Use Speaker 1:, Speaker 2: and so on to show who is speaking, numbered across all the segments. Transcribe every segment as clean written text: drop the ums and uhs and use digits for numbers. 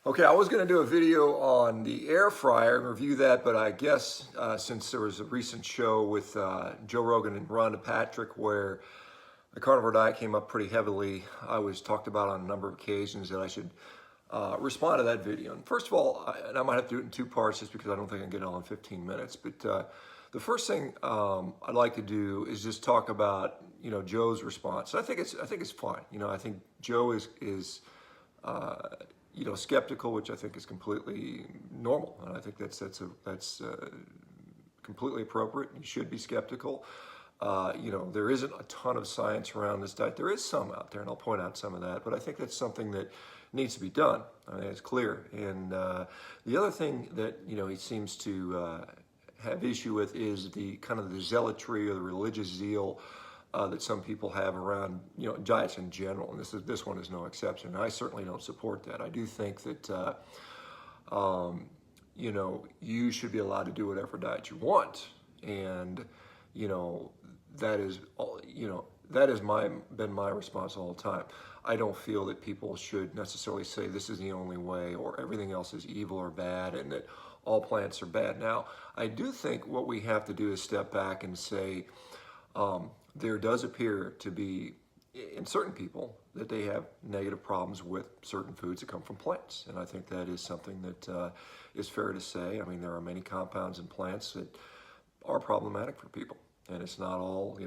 Speaker 1: Okay, I was going to do a video on the air fryer and review that, but I guess since there was a recent show with Joe Rogan and Rhonda Patrick where the carnivore diet came up pretty heavily, I was talked about on a number of occasions that I should respond to that video. And first of all, and I might have to do it in two parts just because I don't think I can get it all in 15 minutes, but the first thing I'd like to do is just talk about, Joe's response. I think it's fine. I think Joe is skeptical, which I think is completely normal, and I think that's completely appropriate. You should be skeptical. There isn't a ton of science around this diet. There is some out there, and I'll point out some of that. But I think that's something that needs to be done. I mean, it's clear. And the other thing that he seems to have issue with is the kind of the zealotry or the religious zeal that some people have around diets in general, and this one is no exception. And I certainly don't support that. I do think that you should be allowed to do whatever diet you want, and that is been my response all the time. I don't feel that people should necessarily say this is the only way or everything else is evil or bad and that all plants are bad. Now, I do think what we have to do is step back and say, there does appear to be, in certain people, that they have negative problems with certain foods that come from plants. And I think that is something that is fair to say. I mean, there are many compounds in plants that are problematic for people. And it's not all,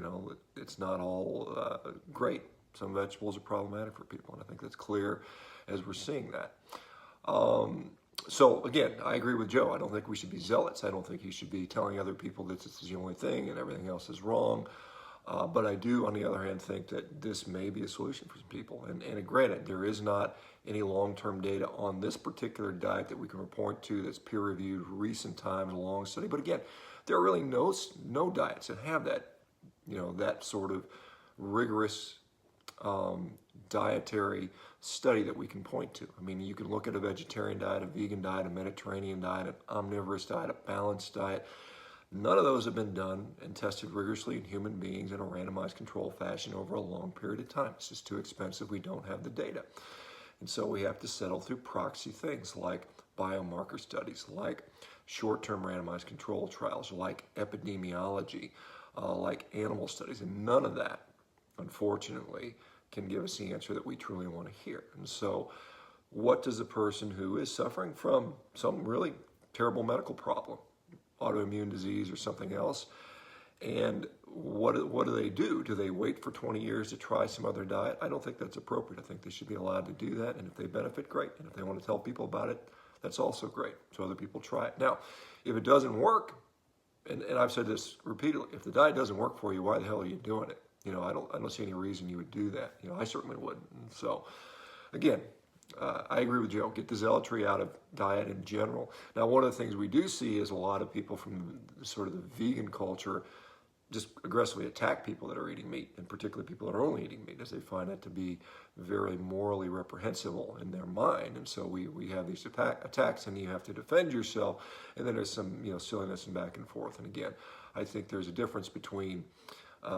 Speaker 1: great. Some vegetables are problematic for people. And I think that's clear as we're seeing that. So again, I agree with Joe. I don't think we should be zealots. I don't think he should be telling other people that this is the only thing and everything else is wrong. But I do, on the other hand, think that this may be a solution for some people. And granted, there is not any long-term data on this particular diet that we can report to that's peer-reviewed, recent times, a long study. But again, there are really no diets that have that, that sort of rigorous dietary study that we can point to. I mean, you can look at a vegetarian diet, a vegan diet, a Mediterranean diet, an omnivorous diet, a balanced diet. None of those have been done and tested rigorously in human beings in a randomized control fashion over a long period of time. It's just too expensive. We don't have the data. And so we have to settle through proxy things like biomarker studies, like short-term randomized control trials, like epidemiology, like animal studies. And none of that, unfortunately, can give us the answer that we truly want to hear. And so what does a person who is suffering from some really terrible medical problem, autoimmune disease or something else, and what do they do? Do they wait for 20 years to try some other diet? I don't think that's appropriate. I think they should be allowed to do that, and if they benefit, great. And if they want to tell people about it, that's also great. So other people try it. Now, if it doesn't work, and I've said this repeatedly, if the diet doesn't work for you, why the hell are you doing it? I don't see any reason you would do that. I certainly wouldn't. And so, again, I agree with Joe. Get the zealotry out of diet in general. Now, one of the things we do see is a lot of people from sort of the vegan culture just aggressively attack people that are eating meat, and particularly people that are only eating meat, as they find it to be very morally reprehensible in their mind. And so we have these attacks, and you have to defend yourself. And then there's some silliness and back and forth. And again, I think there's a difference between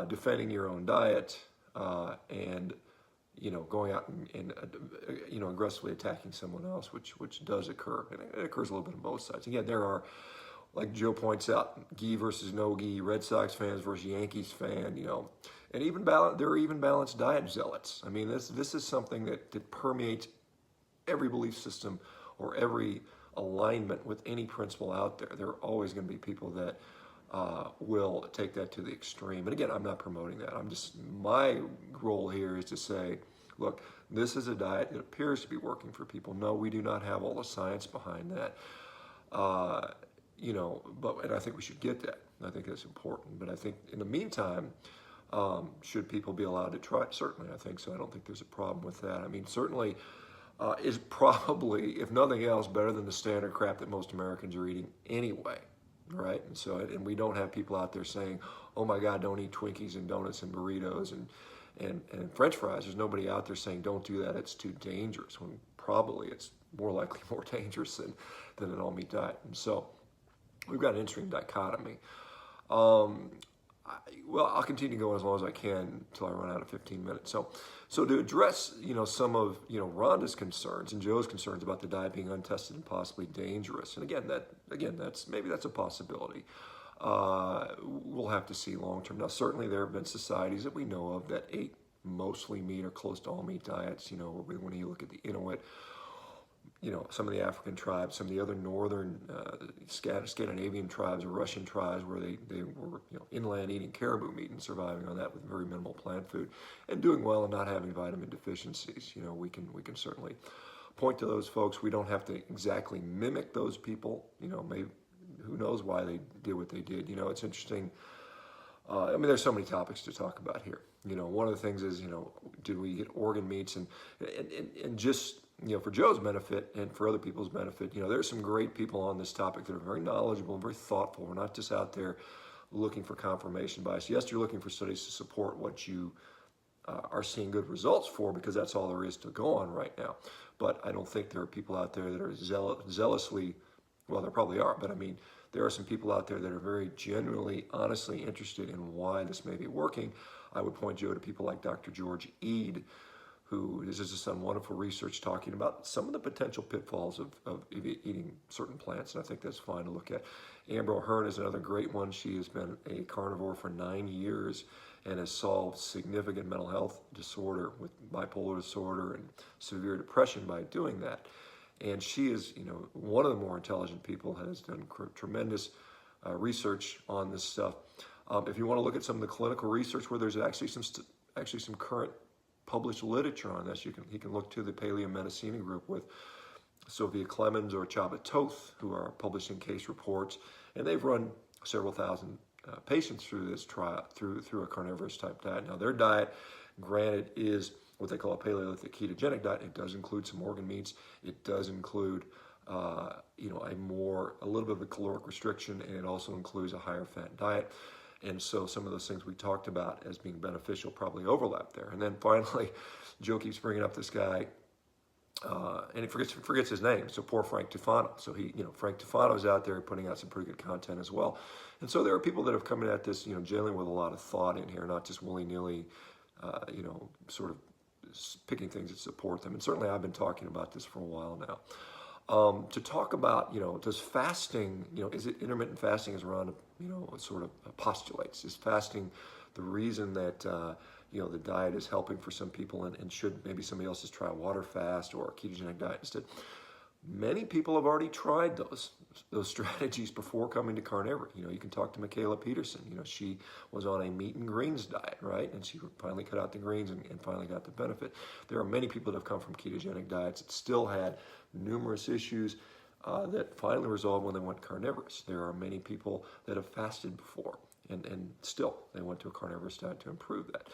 Speaker 1: defending your own diet and going out and aggressively attacking someone else, which does occur, and it occurs a little bit on both sides. Again, there are, like Joe points out, gi versus no gi, Red Sox fans versus Yankees fan, and even there are even balanced diet zealots. I mean, this is something that permeates every belief system or every alignment with any principle out there. There are always going to be people that will take that to the extreme. And again, I'm not promoting that. My role here is to say, look, this is a diet that appears to be working for people. No, we do not have all the science behind that. And I think we should get that. I think that's important. But I think in the meantime, should people be allowed to try it? Certainly, I think so. I don't think there's a problem with that. I mean, certainly is probably, if nothing else, better than the standard crap that most Americans are eating anyway. Right? And so, and we don't have people out there saying, oh my God, don't eat Twinkies and donuts and burritos and French fries. There's nobody out there saying, don't do that, it's too dangerous, when probably it's more likely more dangerous than an all-meat diet. And so we've got an interesting dichotomy. Well, I'll continue going as long as I can until I run out of 15 minutes. So to address, some of, Rhonda's concerns and Joe's concerns about the diet being untested and possibly dangerous. And again, that's a possibility. We'll have to see long term. Now, certainly there have been societies that we know of that ate mostly meat or close to all meat diets. When you look at the Inuit, some of the African tribes, some of the other northern Scandinavian tribes or Russian tribes where they were inland eating caribou meat and surviving on that with very minimal plant food and doing well and not having vitamin deficiencies. We can certainly point to those folks. We don't have to exactly mimic those people. Maybe who knows why they did what they did. It's interesting. There's so many topics to talk about here. One of the things is, did we get organ meats and just, for Joe's benefit and for other people's benefit, there's some great people on this topic that are very knowledgeable and very thoughtful. We're not just out there looking for confirmation bias. Yes, you're looking for studies to support what you are seeing good results for, because that's all there is to go on right now. But I don't think there are people out there that are zealously, well, there probably are, but there are some people out there that are very genuinely, honestly interested in why this may be working. I would point Joe to people like Dr. George Eade, who has just done wonderful research talking about some of the potential pitfalls of eating certain plants, and I think that's fine to look at. Amber O'Hearn is another great one. She has been a carnivore for 9 years and has solved significant mental health disorder with bipolar disorder and severe depression by doing that. And she is, one of the more intelligent people, has done tremendous research on this stuff. If you want to look at some of the clinical research where there's actually some current published literature on this, he can look to the Paleomedicina group with Sophia Clemens or Chaba Toth, who are publishing case reports, and they've run several thousand patients through this trial, through a carnivorous type diet. Now, their diet, granted, is what they call a Paleolithic ketogenic diet. It does include some organ meats. It does include, a little bit of a caloric restriction, and it also includes a higher fat diet. And so some of those things we talked about as being beneficial probably overlap there. And then finally, Joe keeps bringing up this guy, and he forgets his name. So poor Frank Tufano. So Frank Tufano is out there putting out some pretty good content as well. And so there are people that have come at this, generally with a lot of thought in here, not just willy-nilly, sort of picking things that support them. And certainly I've been talking about this for a while now. To talk about, does fasting, is it intermittent fasting, as Rhonda, sort of postulates? Is fasting the reason that, the diet is helping for some people, and should maybe somebody else just try a water fast or a ketogenic diet instead? Many people have already tried those strategies before coming to carnivore. You can talk to Michaela Peterson. She was on a meat and greens diet, right? And she finally cut out the greens and finally got the benefit. There are many people that have come from ketogenic diets that still had numerous issues that finally resolved when they went carnivorous. There are many people that have fasted before, and still they went to a carnivorous diet to improve that.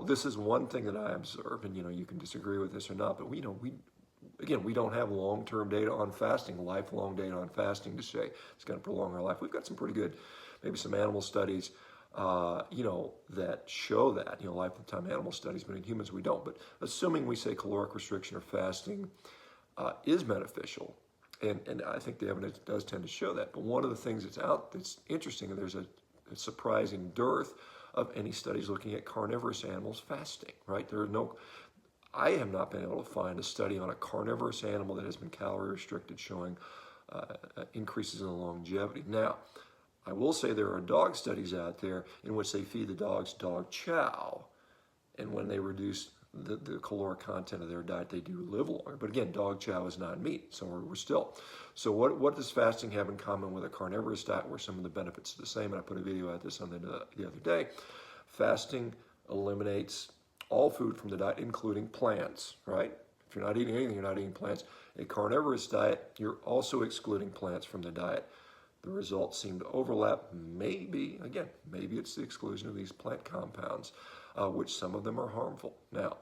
Speaker 1: This is one thing that I observe, and you can disagree with this or not, but we don't have long-term data on fasting, lifelong data on fasting to say it's going to prolong our life. We've got some pretty good, maybe some animal studies, that show that, lifetime animal studies, but in humans we don't. But assuming we say caloric restriction or fasting is beneficial, and I think the evidence does tend to show that. But one of the things that's interesting, and there's a surprising dearth of any studies looking at carnivorous animals fasting, right? I have not been able to find a study on a carnivorous animal that has been calorie restricted showing increases in the longevity. Now, I will say there are dog studies out there in which they feed the dogs dog chow, and when they reduce the caloric content of their diet, they do live longer. But again, dog chow is not meat, so we're still. So what does fasting have in common with a carnivorous diet where some of the benefits are the same? And I put a video at this on the other day. Fasting eliminates all food from the diet, including plants, right? If you're not eating anything, you're not eating plants. A carnivorous diet, you're also excluding plants from the diet. The results seem to overlap. Maybe it's the exclusion of these plant compounds, which some of them are harmful. Now,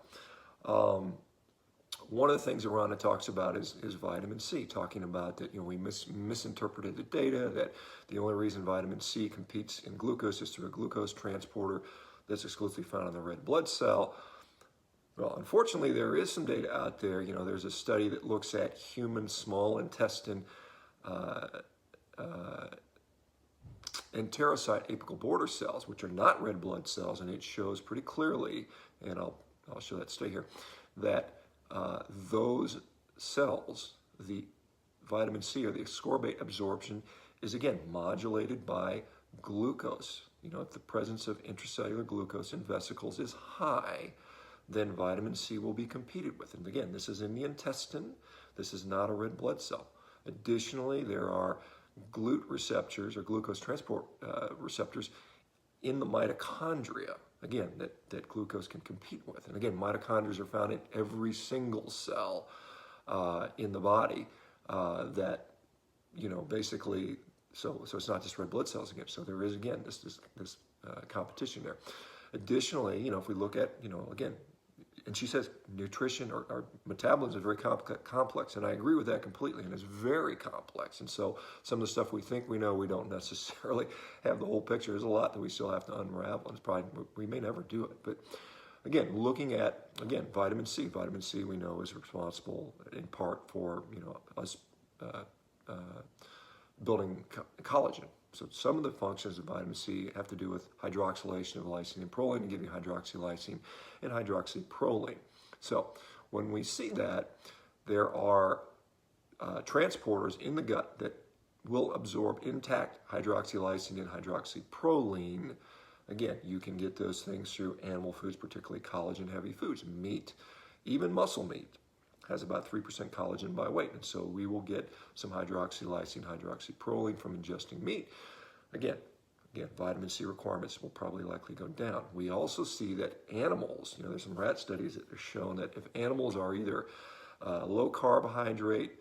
Speaker 1: one of the things that Rhonda talks about is vitamin C, talking about that we misinterpreted the data, that the only reason vitamin C competes in glucose is through a glucose transporter that's exclusively found in the red blood cell. Well, unfortunately, there is some data out there. There's a study that looks at human small intestine enterocyte apical border cells, which are not red blood cells, and it shows pretty clearly, and I'll show that, stay here, that those cells, the vitamin C or the ascorbate absorption is again modulated by glucose. You know, if the presence of intracellular glucose in vesicles is high, then vitamin C will be competed with. And again, this is in the intestine. This is not a red blood cell. Additionally, there are GLUT receptors or glucose transport receptors in the mitochondria, again, that glucose can compete with. And again, mitochondria are found in every single cell in the body that, you know, basically, so it's not just red blood cells again. So there is, again, this competition there. Additionally, you know, if we look at, you know, again, and she says nutrition or metabolism is very complex, and I agree with that completely, and it's very complex. And so some of the stuff we think we know, we don't necessarily have the whole picture. There's a lot that we still have to unravel, and it's probably, we may never do it. But again, looking at, again, vitamin C. Vitamin C we know is responsible in part for, you know, us building collagen. So some of the functions of vitamin C have to do with hydroxylation of lysine and proline to give you hydroxylysine and hydroxyproline. So when we see that, there are transporters in the gut that will absorb intact hydroxylysine and hydroxyproline. Again, you can get those things through animal foods, particularly collagen-heavy foods. Meat, even muscle meat, has about 3% collagen by weight. And so we will get some hydroxylysine, hydroxyproline from ingesting meat. Again, vitamin C requirements will probably likely go down. We also see that animals, you know, there's some rat studies that have shown that if animals are either low carbohydrate,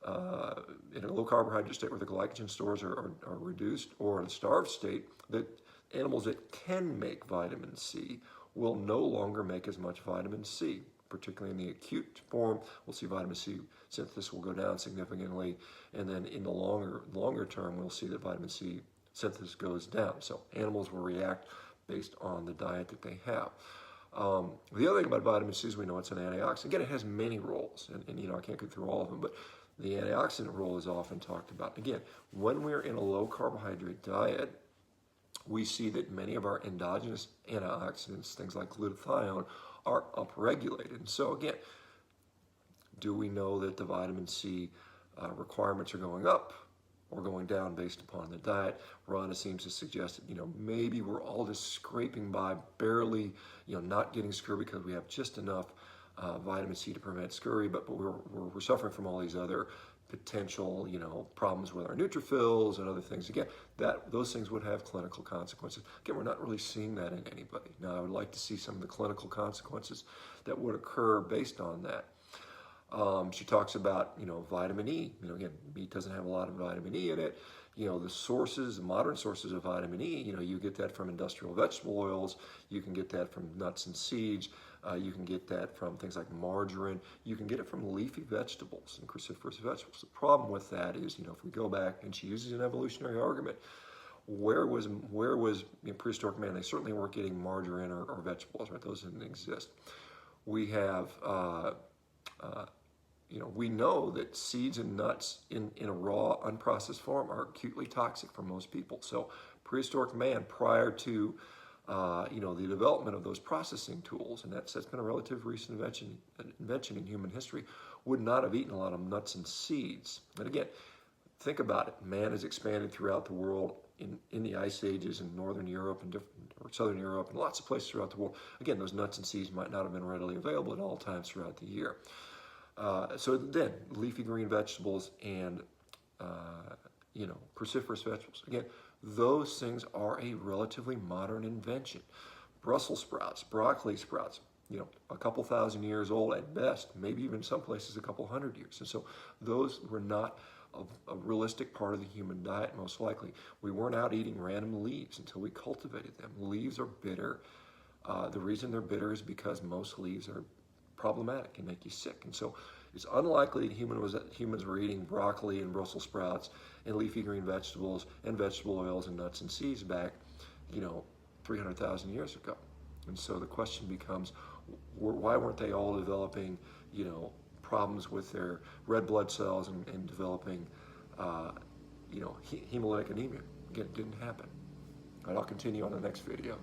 Speaker 1: in a low carbohydrate state where the glycogen stores are reduced, or in a starved state, that animals that can make vitamin C will no longer make as much vitamin C. Particularly in the acute form, we'll see vitamin C synthesis will go down significantly, and then in the longer term, we'll see that vitamin C synthesis goes down. So animals will react based on the diet that they have. The other thing about vitamin C is we know it's an antioxidant. Again, it has many roles, and you know, I can't go through all of them, but the antioxidant role is often talked about. Again, when we're in a low carbohydrate diet, we see that many of our endogenous antioxidants, things like glutathione, are upregulated. And so again, do we know that the vitamin C requirements are going up or going down based upon the diet? Rhonda seems to suggest that, you know, maybe we're all just scraping by, barely, you know, not getting scurvy because we have just enough vitamin C to prevent scurvy, but we're suffering from all these other potential, you know, problems with our neutrophils and other things. Again, those things would have clinical consequences. Again, we're not really seeing that in anybody. Now, I would like to see some of the clinical consequences that would occur based on that. She talks about, you know, vitamin E. You know, again, meat doesn't have a lot of vitamin E in it. You know, the modern sources of vitamin E, you know, you get that from industrial vegetable oils. You can get that from nuts and seeds. You can get that from things like margarine. You can get it from leafy vegetables and cruciferous vegetables. The problem with that is, you know, if we go back, and she uses an evolutionary argument, where was you know, prehistoric man? They certainly weren't getting margarine or vegetables, right? Those didn't exist. We have, you know, we know that seeds and nuts in a raw, unprocessed form are acutely toxic for most people. So prehistoric man, prior to you know, the development of those processing tools, and that's been a relatively recent invention in human history, would not have eaten a lot of nuts and seeds. And again, think about it. Man has expanded throughout the world in the ice ages in northern Europe and or southern Europe and lots of places throughout the world. Again, those nuts and seeds might not have been readily available at all times throughout the year. So then, leafy green vegetables and you know, cruciferous vegetables. Again, those things are a relatively modern invention. Brussels sprouts, broccoli sprouts, you know, a couple thousand years old at best, maybe even some places a couple hundred years. And so those were not a realistic part of the human diet, most likely. We weren't out eating random leaves until we cultivated them. Leaves are bitter. The reason they're bitter is because most leaves are problematic and make you sick. And so it's unlikely that humans were eating broccoli and Brussels sprouts and leafy green vegetables and vegetable oils and nuts and seeds back, you know, 300,000 years ago. And so the question becomes, why weren't they all developing, you know, problems with their red blood cells and developing, you know, hemolytic anemia? Again, it didn't happen. I'll continue on the next video.